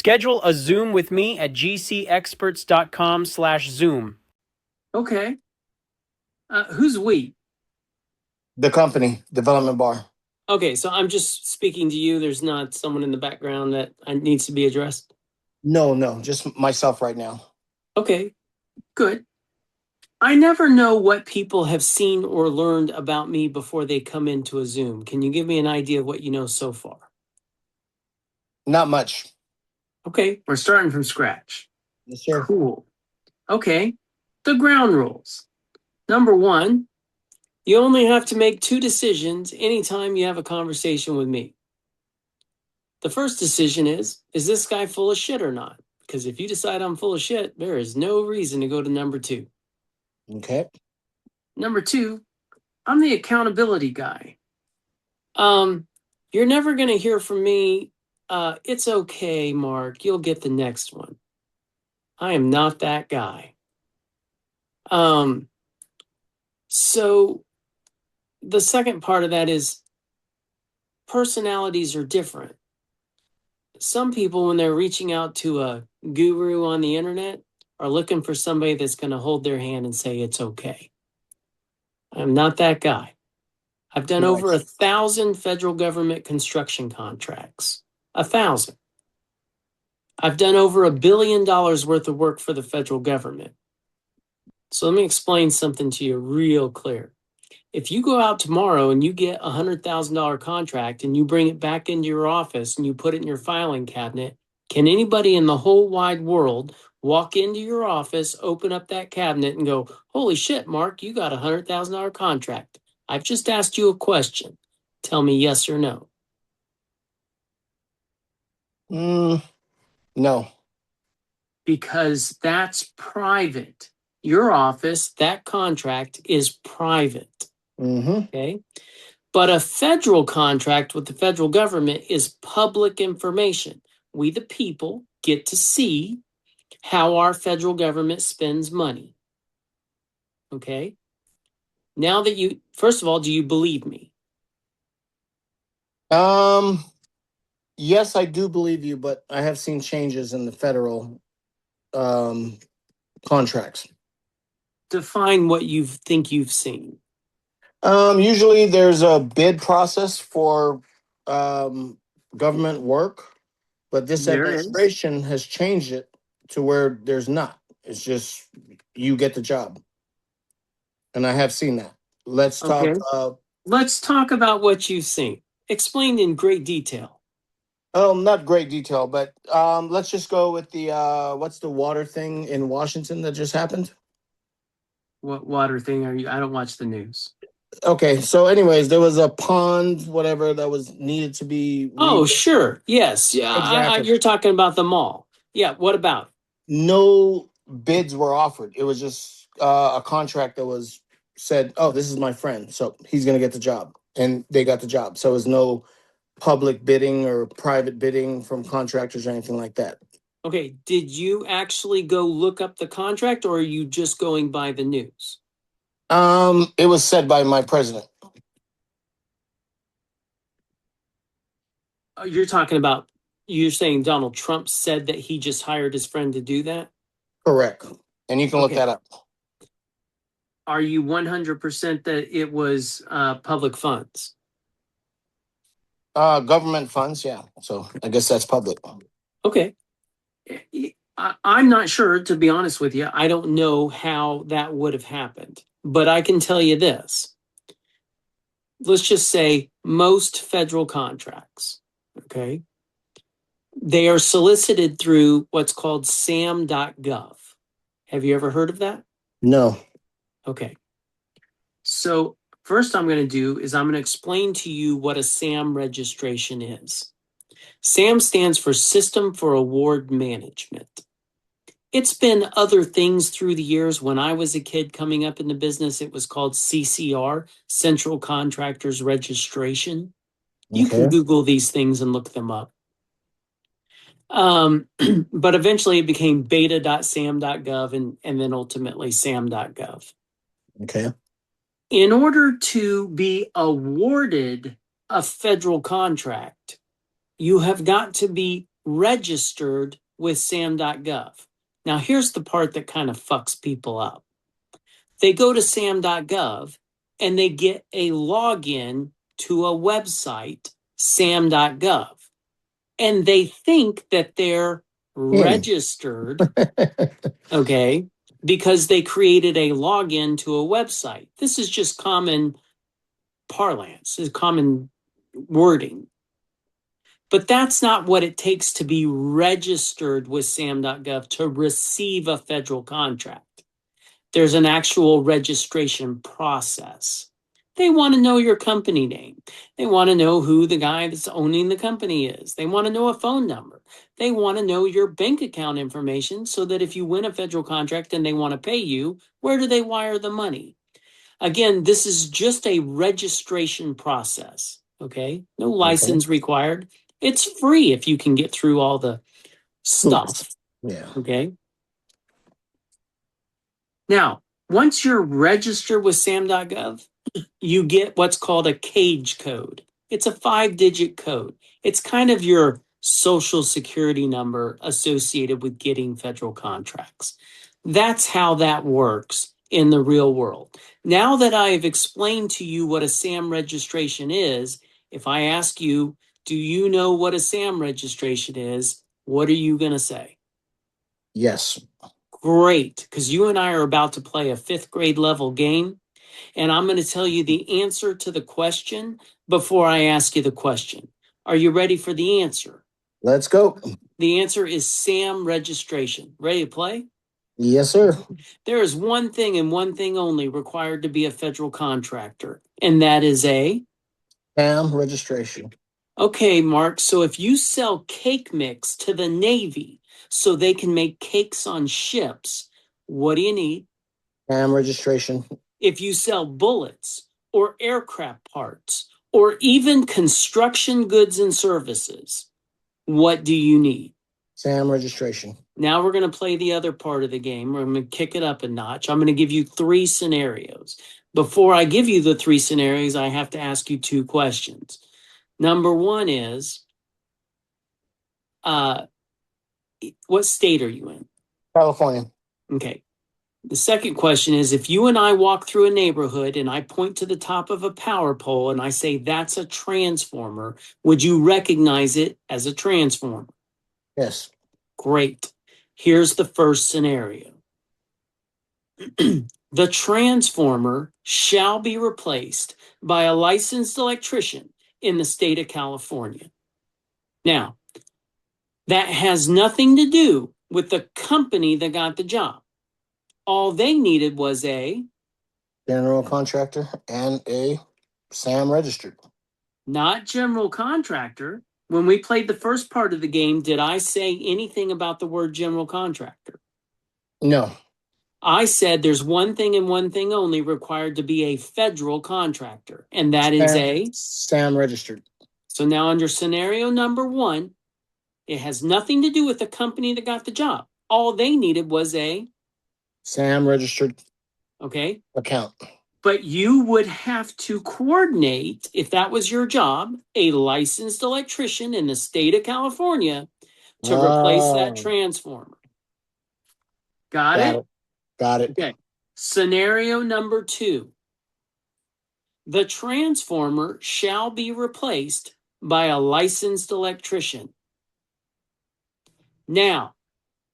Schedule a Zoom with me at GCExperts.com/Zoom. Okay. Who's we? The company, Development Bar. Okay, so I'm just speaking to you. There's not someone in the background that needs to be addressed? No, just myself right now. Okay, good. I never know what people have seen or learned about me before they come into a Zoom. Can you give me an idea of what you know so far? Not much. Okay, we're starting from scratch. Yes, sir. Cool. Okay, the ground rules. Number one, you only have to make 2 decisions anytime you have a conversation with me. The first decision is this guy full of shit or not? Because if you decide I'm full of shit, there is no reason to go to number 2. Okay. Number 2, I'm the accountability guy. You're never going to hear from me, it's okay, Mark, you'll get the next one. I am not that guy. So the second part of that is personalities are different. Some people, when they're reaching out to a guru on the internet, are looking for somebody that's going to hold their hand and say it's okay. I'm not that guy. I've done over 1,000 federal government construction contracts. 1,000. I've done over $1 billion worth of work for the federal government. So let me explain something to you real clear. If you go out tomorrow and you get a $100,000 contract and you bring it back into your office and you put it in your filing cabinet, can anybody in the whole wide world walk into your office, open up that cabinet and go, holy shit, Mark, you got a $100,000 contract? I've just asked you a question. Tell me yes or no. No. Because that's private. Your office, that contract is private. Okay. But a federal contract with the federal government is public information. We, the people, get to see how our federal government spends money. Okay. Now that first of all, do you believe me? Yes, I do believe you, but I have seen changes in the federal contracts. Define what you think you've seen. Usually there's a bid process for government work, but this administration has changed it to where there's not. It's just you get the job. And I have seen that. Let's talk. Let's talk about what you've seen. Explain in great detail. Not great detail, but let's just go with the what's the water thing in Washington that just happened? What water thing are you? I don't watch the news. Okay, so anyways, there was a pond, whatever, that was needed to be. Oh, sure. Yes. Yeah. Exactly. You're talking about the mall. Yeah. What about? No bids were offered. It was just a contract that was said, oh, this is my friend, so he's going to get the job. And they got the job. So it was no public bidding or private bidding from contractors or anything like that. Okay. Did you actually go look up the contract, or are you just going by the news? It was said by my president. You're talking about, you're saying Donald Trump said that he just hired his friend to do that? Correct. And you can look that up. Are you 100% that it was public funds? Government funds, yeah. So I guess that's public. Okay. I'm not sure, to be honest with you. I don't know how that would have happened. But I can tell you this. Let's just say most federal contracts, okay, they are solicited through what's called SAM.gov. Have you ever heard of that? No. Okay. So first I'm going to do is I'm going to explain to you what a SAM registration is. SAM stands for System for Award Management. It's been other things through the years. When I was a kid coming up in the business, it was called CCR, Central Contractors Registration. You can Google these things and look them up. But eventually it became beta.sam.gov and then ultimately sam.gov. Okay. In order to be awarded a federal contract, you have got to be registered with SAM.gov. Now, here's the part that kind of fucks people up. They go to SAM.gov and they get a login to a website, SAM.gov, and they think that they're registered, okay, because they created a login to a website. This is just common parlance, is common wording. But that's not what it takes to be registered with SAM.gov to receive a federal contract. There's an actual registration process. They want to know your company name. They want to know who the guy that's owning the company is. They want to know a phone number. They want to know your bank account information so that if you win a federal contract and they want to pay you, where do they wire the money? Again, this is just a registration process, okay? No license required. It's free if you can get through all the stuff, Yeah. okay? Now, once you're registered with SAM.gov, you get what's called a CAGE code. It's a 5-digit code. It's kind of your social security number associated with getting federal contracts. That's how that works in the real world. Now that I've explained to you what a SAM registration is, if I ask you, do you know what a SAM registration is? What are you going to say? Yes. Great, because you and I are about to play a 5th grade level game, and I'm going to tell you the answer to the question before I ask you the question. Are you ready for the answer? Let's go. The answer is SAM registration. Ready to play? Yes, sir. There is one thing and one thing only required to be a federal contractor, and that is a SAM registration. Okay, Mark, so if you sell cake mix to the Navy so they can make cakes on ships, what do you need? SAM registration. If you sell bullets or aircraft parts or even construction goods and services, what do you need? SAM registration. Now we're going to play the other part of the game. We're going to kick it up a notch. I'm going to give you 3 scenarios. Before I give you the 3 scenarios, I have to ask you 2 questions. Number 1 is, what state are you in? California. Okay. The second question is, if you and I walk through a neighborhood and I point to the top of a power pole and I say that's a transformer, would you recognize it as a transformer? Yes. Great. Here's the first scenario. The transformer shall be replaced by a licensed electrician in the state of California. Now, that has nothing to do with the company that got the job. All they needed was a General contractor and a SAM registered. not general contractor. When we played the first part of the game, did I say anything about the word general contractor? No. I said there's one thing and one thing only required to be a federal contractor, and that is a SAM registered. So now under scenario number 1, it has nothing to do with the company that got the job. All they needed was a SAM registered okay. account. But you would have to coordinate, if that was your job, a licensed electrician in the state of California to replace that transformer. Got it? Got it. Okay. Scenario number 2. The transformer shall be replaced by a licensed electrician. Now,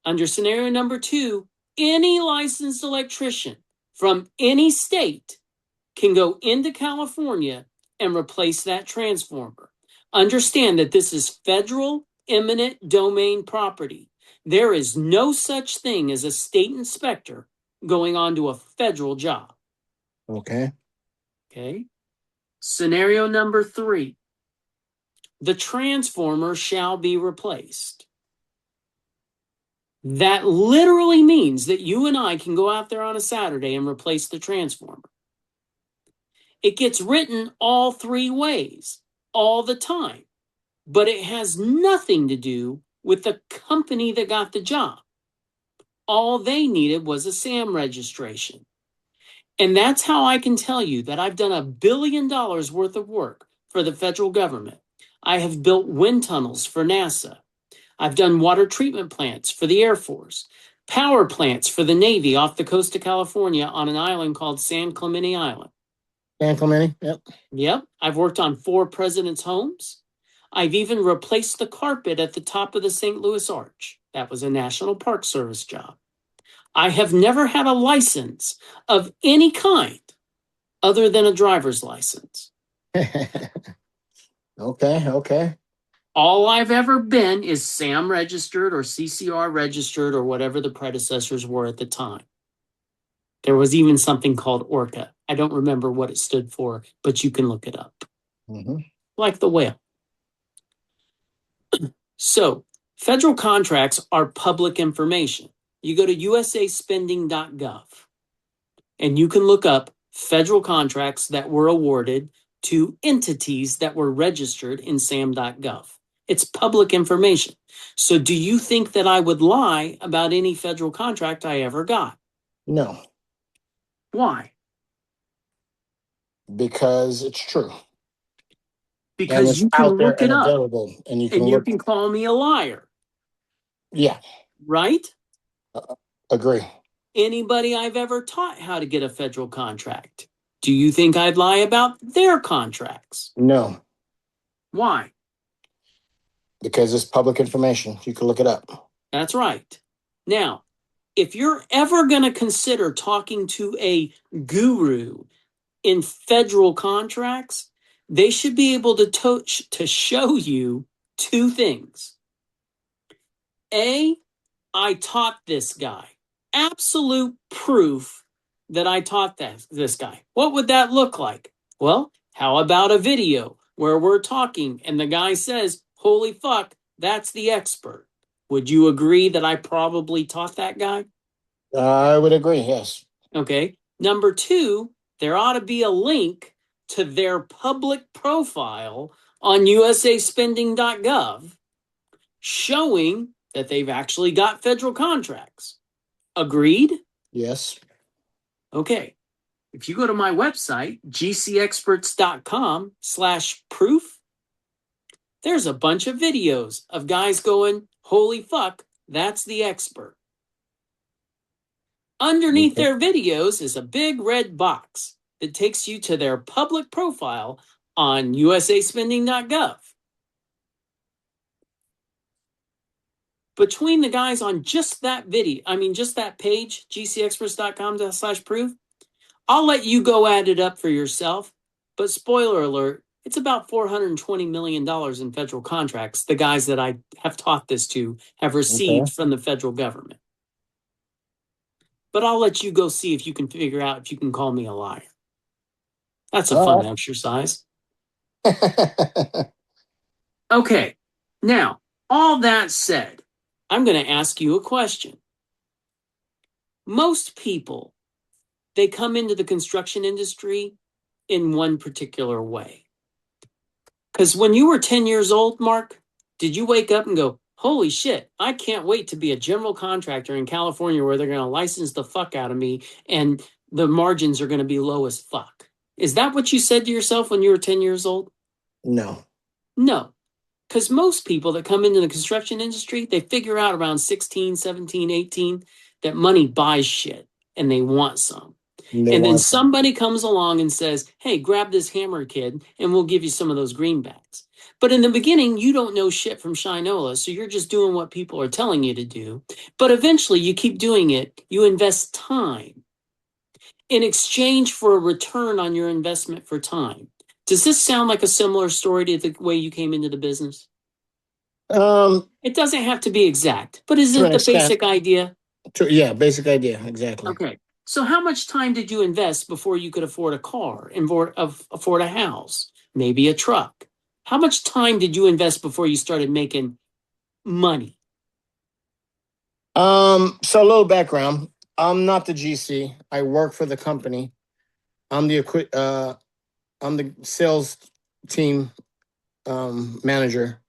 under scenario number 2, any licensed electrician from any state can go into California and replace that transformer. Understand that this is federal eminent domain property. There is no such thing as a state inspector going on to a federal job. Okay. Okay. Scenario number 3. The transformer shall be replaced. That literally means that you and I can go out there on a Saturday and replace the transformer. It gets written all 3 ways, all the time, but it has nothing to do with the company that got the job. All they needed was a SAM registration. And that's how I can tell you that I've done $1 billion worth of work for the federal government. I have built wind tunnels for NASA. I've done water treatment plants for the Air Force, power plants for the Navy off the coast of California on an island called San Clemente Island. San Clemente, yep. Yep. I've worked on 4 presidents' homes. I've even replaced the carpet at the top of the St. Louis Arch. That was a National Park Service job. I have never had a license of any kind other than a driver's license. Okay. All I've ever been is SAM registered or CCR registered or whatever the predecessors were at the time. There was even something called ORCA. I don't remember what it stood for, but you can look it up. Mm-hmm. Like the whale. So, federal contracts are public information. You go to USAspending.gov and you can look up federal contracts that were awarded to entities that were registered in SAM.gov. It's public information. So do you think that I would lie about any federal contract I ever got? No, Why? because it's true. And Because it's you can out there look and it up available, and you can and you look. can call me a liar, Yeah, right? agree. Anybody I've ever taught how to get a federal contract, do you think I'd lie about their contracts? No, Why? because it's public information. You can look it up. That's right. Now, if you're ever going to consider talking to a guru in federal contracts, they should be able to show you 2 things. A, I taught this guy. Absolute proof that I taught this guy. What would that look like? Well, how about a video where we're talking and the guy says, holy fuck, that's the expert. Would you agree that I probably taught that guy? I would agree, yes. Okay. Number 2, there ought to be a link to their public profile on USAspending.gov showing that they've actually got federal contracts. Agreed? Yes. Okay. If you go to my website, GCExperts.com/proof, there's a bunch of videos of guys going, holy fuck, that's the expert. Underneath Okay. their videos is a big red box that takes you to their public profile on USAspending.gov. Between the guys on just that video, just that page, GCExperts.com/proof, I'll let you go add it up for yourself. But spoiler alert, it's about $420 million in federal contracts the guys that I have taught this to have received from the federal government. But I'll let you go see if you can figure out if you can call me a liar. That's a fun exercise. Okay, now, all that said, I'm going to ask you a question. Most people, they come into the construction industry in one particular way. Because when you were 10 years old, Mark, did you wake up and go, holy shit, I can't wait to be a general contractor in California where they're going to license the fuck out of me and the margins are going to be low as fuck? Is that what you said to yourself when you were 10 years old? No. No. Because most people that come into the construction industry, they figure out around 16, 17, 18 that money buys shit and they want some. And then somebody comes along and says, hey, grab this hammer, kid, and we'll give you some of those greenbacks. But in the beginning, you don't know shit from Shinola, so you're just doing what people are telling you to do. But eventually, you keep doing it. You invest time in exchange for a return on your investment for time. Does this sound like a similar story to the way you came into the business? It doesn't have to be exact, but is it the basic idea? Yeah, basic idea, exactly. Okay. So how much time did you invest before you could afford a car and afford a house, maybe a truck? How much time did you invest before you started making money? So a little background. I'm not the GC. I work for the company. I'm the sales team manager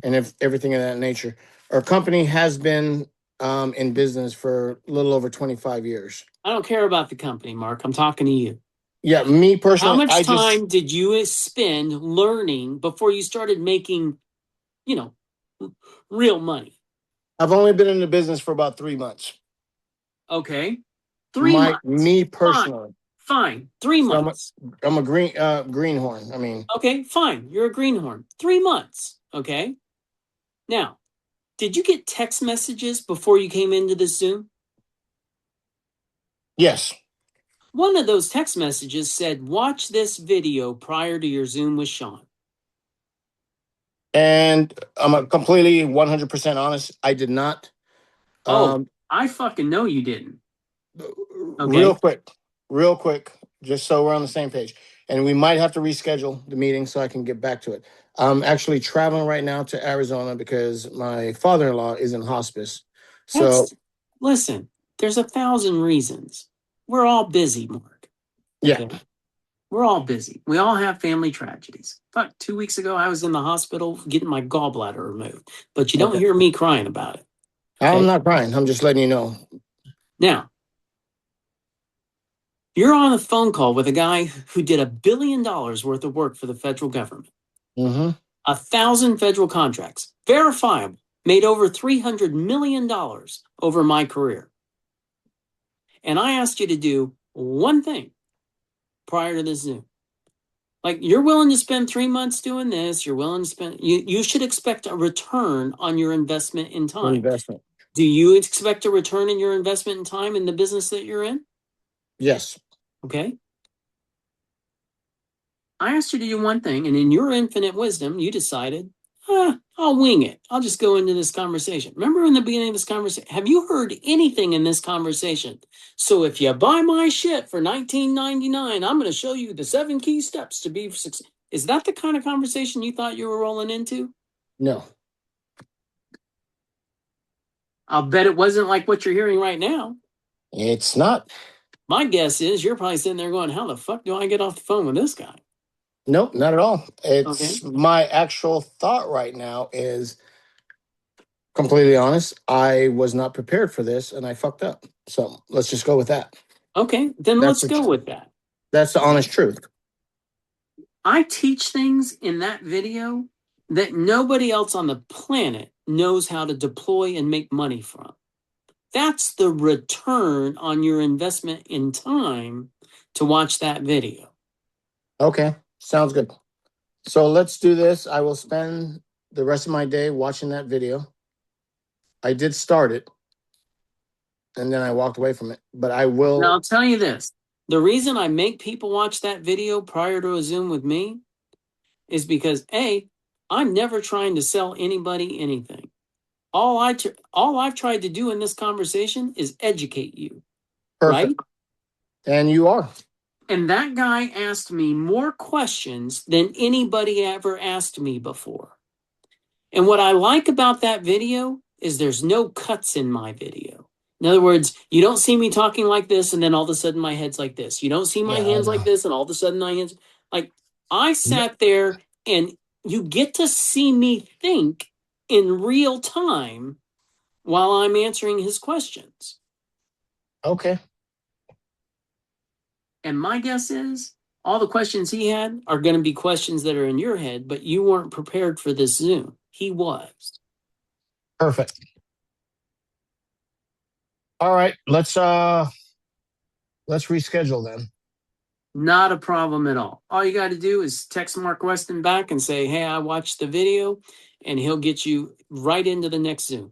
and everything of that nature. Our company has been in business for a little over 25 years. I don't care about the company, Mark. I'm talking to you. Yeah, me personally. How much time did you spend learning before you started making, real money. I've only been in the business for about 3 months. Okay. 3 months. Me personally. Fine. 3 So months. I'm a greenhorn. I mean, Okay, fine. You're a greenhorn. 3 months. Okay. Now, did you get text messages before you came into this Zoom? yes. One of those text messages said, watch this video prior to your Zoom with Sean. And I'm completely 100% honest. I did not. I fucking know you didn't. Real quick, just so we're on the same page. And we might have to reschedule the meeting so I can get back to it. I'm actually traveling right now to Arizona because my father-in-law is in hospice. So listen, there's 1,000 reasons. We're all busy, Mark. yeah. Okay? We're all busy. We all have family tragedies. Fuck, 2 weeks ago, I was in the hospital getting my gallbladder removed. But you don't hear me crying about it. Okay? I'm not crying. I'm just letting you know. Now, you're on a phone call with a guy who did $1 billion worth of work for the federal government. 1,000 federal contracts, verifiable, made over $300 million over my career. And I asked you to do one thing prior to this Zoom. Like, you're willing to spend 3 months doing this. You're willing to spend, you should expect a return on your investment in time. Do you expect a return in your investment in time in the business that you're in? Yes. Okay. I asked you to do one thing, and in your infinite wisdom, you decided, I'll wing it. I'll just go into this conversation. Remember in the beginning of this conversation, have you heard anything in this conversation? So if you buy my shit for $19.99, I'm going to show you the 7 key steps to be successful. Is that the kind of conversation you thought you were rolling into? No. I'll bet it wasn't like what you're hearing right now. It's not. My guess is you're probably sitting there going, how the fuck do I get off the phone with this guy? Nope, not at all. It's my actual thought right now is, completely honest, I was not prepared for this and I fucked up. So let's just go with that. Okay, then let's go with that. That's the honest truth. I teach things in that video that nobody else on the planet knows how to deploy and make money from. That's the return on your investment in time to watch that video. Okay, sounds good. So let's do this. I will spend the rest of my day watching that video. I did start it, and then I walked away from it, but I will. Now, I'll tell you this. The reason I make people watch that video prior to a Zoom with me is because, A, I'm never trying to sell anybody anything. All I've tried to do in this conversation is educate you. Perfect. Right? And you are. And that guy asked me more questions than anybody ever asked me before. And what I like about that video is there's no cuts in my video. In other words, you don't see me talking like this and then all of a sudden my head's like this. You don't see my hands like this and all of a sudden my hands like I sat there and you get to see me think in real time while I'm answering his questions. Okay. And my guess is all the questions he had are going to be questions that are in your head, but you weren't prepared for this Zoom. He was. Perfect. All right, let's reschedule then. Not a problem at all. All you got to do is text Mark Weston back and say, hey, I watched the video, and he'll get you right into the next Zoom.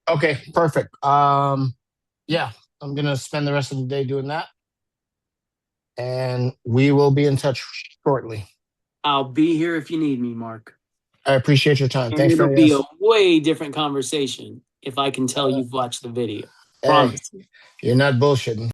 Okay, perfect. Yeah, I'm going to spend the rest of the day doing that. And we will be in touch shortly. I'll be here if you need me, Mark. I appreciate your time. And thanks it'll be a way different conversation if I can tell you've watched the video. Promise. You're not bullshitting.